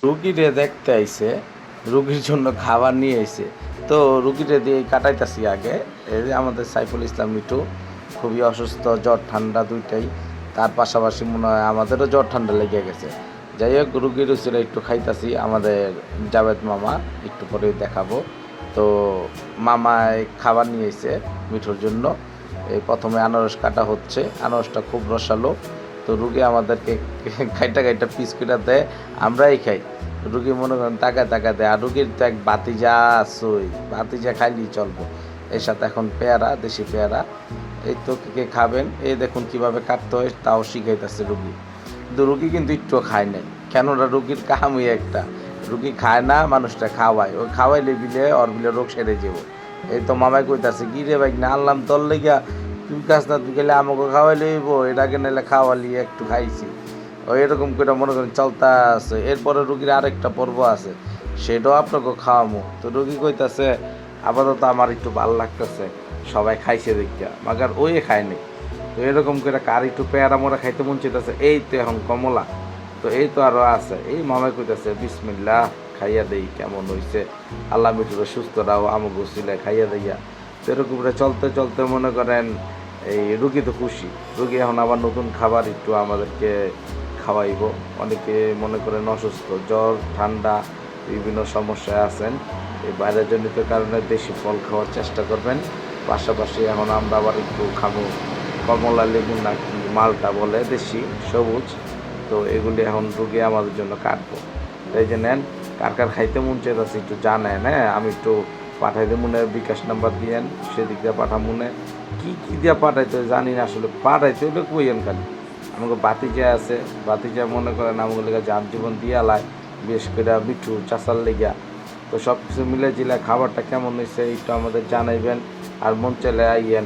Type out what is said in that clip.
রুগীরে দেখতে আইছে, রুগীর জন্য খাবার নিয়ে আইছে। তো রুগীরে দিয়ে কাটাইতাছি আগে। এই যে আমাদের সাইফুল ইসলাম মিঠু খুবই অসুস্থ, জ্বর ঠান্ডা দুইটাই। তার পাশাপাশি মনে হয় আমাদেরও জ্বর ঠান্ডা লেগে গেছে। যাই হোক, রুগীর উচিরে একটু খাইতাছি। আমাদের জাভেদ মামা একটু পরে দেখাবো। তো মামায় খাবার নিয়ে এসে মিঠুর জন্য। এই প্রথমে আনারস কাটা হচ্ছে, আনারসটা খুব রসালো। তো রুগী আমাদেরকে খাইটা খাইটা পিস করে দেয়, আমরাই খাই। রুগী মনে করেন তাকায় তাকায় দেয়। আর রুগীর তো এক বাতিজা আসই, বাতিজা খাইলেই চলবো। এর সাথে এখন পেয়ারা, দেশি পেয়ারা। এই তো কে খাবেন, এই দেখুন কিভাবে কাটতে হয় তাও শিখাইতেছে রুগী। কিন্তু রুগী কিন্তু একটু খায় নাই, কেননা রুগীর কামই একটা, রুগী খায় না, মানুষটা খাওয়ায়। ওই খাওয়াইলে বিলে ওর বিলে রোগ সেরে যাবো। এই তো মামাই কইতাছে, কি রে ভাই না আনলাম তোর লেগা, তুই কাজ না, তুই গেলে আমাকে খাওয়াই লইব, এর আগে নাহলে খাওয়ালি একটু খাইছি। ওই এরকম করে মনে করেন চলতা আছে। এরপরে রুগীর আরেকটা পর্ব আছে, সেটাও আপনাকে খাওয়ামো। তো রুগী কইতাছে আপাতত আমার একটু ভাল লাগতেছে, সবাই খাইছে দেখিয়া, মাগার ওই খায়নি। তো এরকম করে কার একটু পেয়ারা মোড়া খাইতে মন চাইতেছে। এই তো এখন কমলা, তো এই তো আরও আছে। এই মামাই কইতাছে বিসমিল্লাহ, খাইয়া দেই কেমন হইছে, আল্লাহ মিঠুরে সুস্থ রাও, আমাকে ছিলে খাইয়া দেইয়া। তো এরকম করে চলতে চলতে মনে করেন এই রুগী তো খুশি। রুগী এখন আবার নতুন খাবার একটু আমাদেরকে খাওয়াইব। অনেকে মনে করেন অসুস্থ, জ্বর ঠান্ডা বিভিন্ন সমস্যায় আছেন। এই বাইরের জনিত কারণে দেশি ফল খাওয়ার চেষ্টা করবেন। পাশাপাশি এখন আমরা আবার একটু খাবো কমলা লেবু, না কি মালটা বলে দেশি সবুজ। তো এগুলি এখন রুগী আমাদের জন্য কাটবো। তাই যে নেন, কার কার খাইতে মন চাইতেছে একটু জানেন। হ্যাঁ, আমি একটু পাঠাইতে মনে বিকাশ নাম্বার দিয়েন, সেদিক দিয়ে পাঠা মনে কী কী দিয়ে পাঠাইতে জানি না আসলে। পাঠাইতে হলে কইয়েন খালি। আমাকে বাতিজা আছে, বাতিজা মনে করেন আমাকে লেগে যান জীবন দিয়ে আলায়, বিশেষ করে মিঠু চাষার লেগা। তো সব কিছু মিলে জিলে খাবারটা কেমন হয়েছে একটু আমাদের জানাইবেন। আর মন চাইলে আইয়েন।